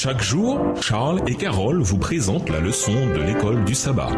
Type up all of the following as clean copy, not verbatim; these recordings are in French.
Chaque jour, Charles et Carole vous présentent la leçon de l'école du sabbat.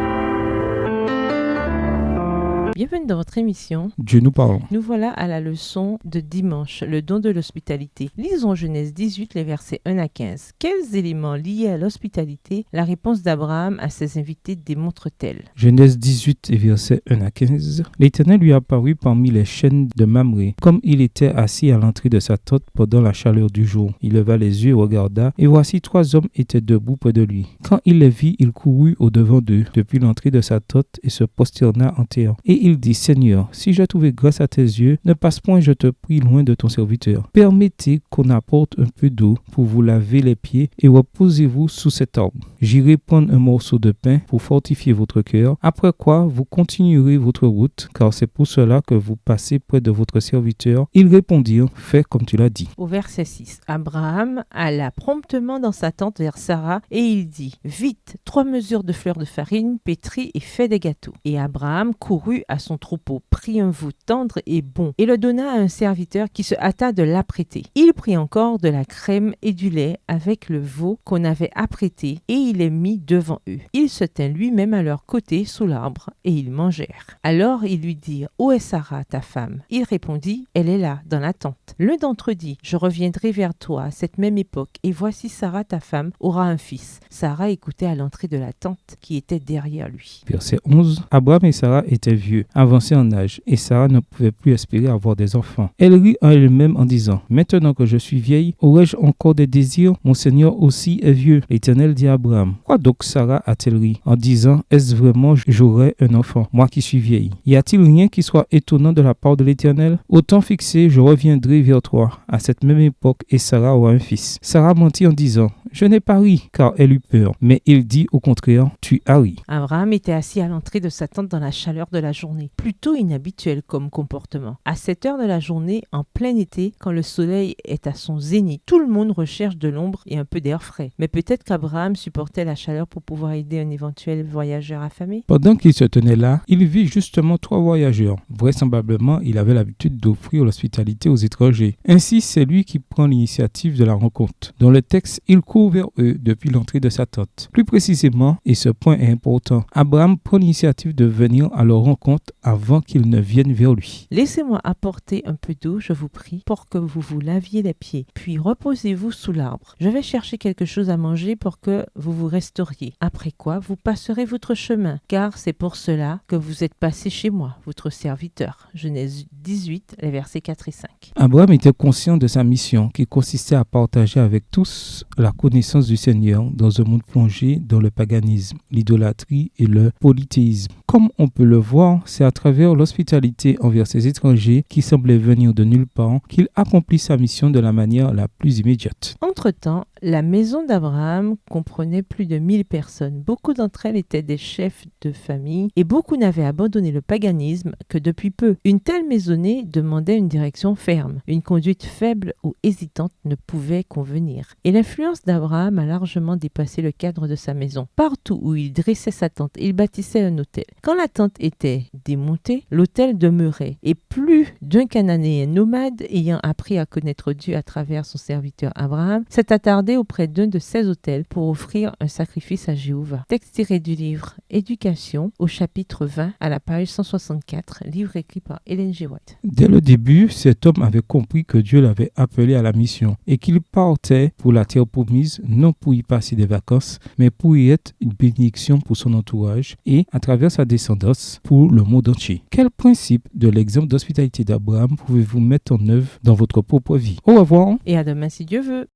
Bienvenue dans votre émission. Dieu nous parle. Nous voilà à la leçon de dimanche, le don de l'hospitalité. Lisons Genèse 18, les versets 1 à 15. Quels éléments liés à l'hospitalité la réponse d'Abraham à ses invités démontre-t-elle? Genèse 18 et versets 1 à 15. L'Éternel lui apparut parmi les chênes de Mamré, comme il était assis à l'entrée de sa tente pendant la chaleur du jour. Il leva les yeux et regarda, et voici 3 hommes étaient debout près de lui. Quand il les vit, il courut au-devant d'eux, depuis l'entrée de sa tente, et se prosterna en terre. Et il dit, Seigneur, si j'ai trouvé grâce à tes yeux, ne passe point, je te prie, loin de ton serviteur. Permettez qu'on apporte un peu d'eau pour vous laver les pieds et reposez-vous sous cet arbre. J'irai prendre un morceau de pain pour fortifier votre cœur, après quoi vous continuerez votre route, car c'est pour cela que vous passez près de votre serviteur. Ils répondirent, fais comme tu l'as dit. Au verset 6, Abraham alla promptement dans sa tente vers Sarah et il dit, vite, 3 mesures de fleurs de farine, pétris et fais des gâteaux. Et Abraham courut à son troupeau, prit un veau tendre et bon, et le donna à un serviteur qui se hâta de l'apprêter. Il prit encore de la crème et du lait avec le veau qu'on avait apprêté, et il les mit devant eux. Il se tint lui-même à leur côté sous l'arbre, et ils mangèrent. Alors ils lui dirent, où est Sarah, ta femme? Il répondit, elle est là, dans la tente. L'un d'entre eux dit, je reviendrai vers toi à cette même époque, et voici Sarah, ta femme, aura un fils. Sarah écoutait à l'entrée de la tente qui était derrière lui. Verset 11. Abraham et Sarah étaient vieux, avancés en âge, et Sarah ne pouvait plus espérer avoir des enfants. Elle rit en elle-même en disant, maintenant que je suis vieille, aurais-je encore des désirs? Mon Seigneur aussi est vieux. L'Éternel dit à Abraham, quoi donc Sarah a-t-elle ri en disant, est-ce vraiment j'aurai un enfant, moi qui suis vieille? Y a-t-il rien qui soit étonnant de la part de l'Éternel? Au temps fixé, je reviendrai vers toi à cette même époque et Sarah aura un fils. Sarah mentit en disant, je n'ai pas ri, car elle eut peur. Mais il dit au contraire, tu as ri. Abraham était assis à l'entrée de sa tente dans la chaleur de la journée, plutôt inhabituel comme comportement. À cette heure de la journée, en plein été, quand le soleil est à son zénith, tout le monde recherche de l'ombre et un peu d'air frais. Mais peut-être qu'Abraham supportait la chaleur pour pouvoir aider un éventuel voyageur affamé. Pendant qu'il se tenait là, il vit justement 3 voyageurs. Vraisemblablement, il avait l'habitude d'offrir l'hospitalité aux étrangers. Ainsi, c'est lui qui prend l'initiative de la rencontre. Dans le texte, il court vers eux depuis l'entrée de sa tente. Plus précisément, et ce point est important, Abraham prend l'initiative de venir à leur rencontre avant qu'ils ne viennent vers lui. Laissez-moi apporter un peu d'eau, je vous prie, pour que vous vous laviez les pieds, puis reposez-vous sous l'arbre. Je vais chercher quelque chose à manger pour que vous vous restauriez. Après quoi, vous passerez votre chemin, car c'est pour cela que vous êtes passé chez moi, votre serviteur. Genèse 18, les versets 4 et 5. Abraham était conscient de sa mission qui consistait à partager avec tous la connaissance du Seigneur dans un monde plongé dans le paganisme, l'idolâtrie et le polythéisme. Comme on peut le voir, c'est à travers l'hospitalité envers ces étrangers qui semblaient venir de nulle part qu'il accomplit sa mission de la manière la plus immédiate. Entre-temps, la maison d'Abraham comprenait plus de 1000 personnes. Beaucoup d'entre elles étaient des chefs de famille et beaucoup n'avaient abandonné le paganisme que depuis peu. Une telle maisonnée demandait une direction ferme. Une conduite faible ou hésitante ne pouvait convenir. Et l'influence d'Abraham a largement dépassé le cadre de sa maison. Partout où il dressait sa tente, il bâtissait un autel. Quand la tente était démontée, l'autel demeurait. Et plus d'un Cananéen nomade ayant appris à connaître Dieu à travers son serviteur Abraham s'est attardé auprès d'un de ces autels pour offrir un sacrifice à Jéhovah. Texte tiré du livre Éducation au chapitre 20 à la page 164, livre écrit par Ellen G. White. Dès le début, cet homme avait compris que Dieu l'avait appelé à la mission et qu'il partait pour la terre promise, non pour y passer des vacances, mais pour y être une bénédiction pour son entourage et, à travers sa descendance, pour le monde entier. Quel principe de l'exemple d'hospitalité d'Abraham pouvez-vous mettre en œuvre dans votre propre vie? Au revoir. Et à demain si Dieu veut.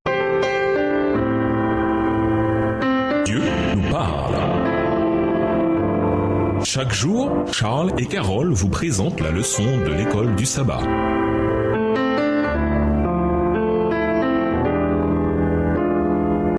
Dieu nous parle. Chaque jour, Charles et Carole vous présentent la leçon de l'école du sabbat.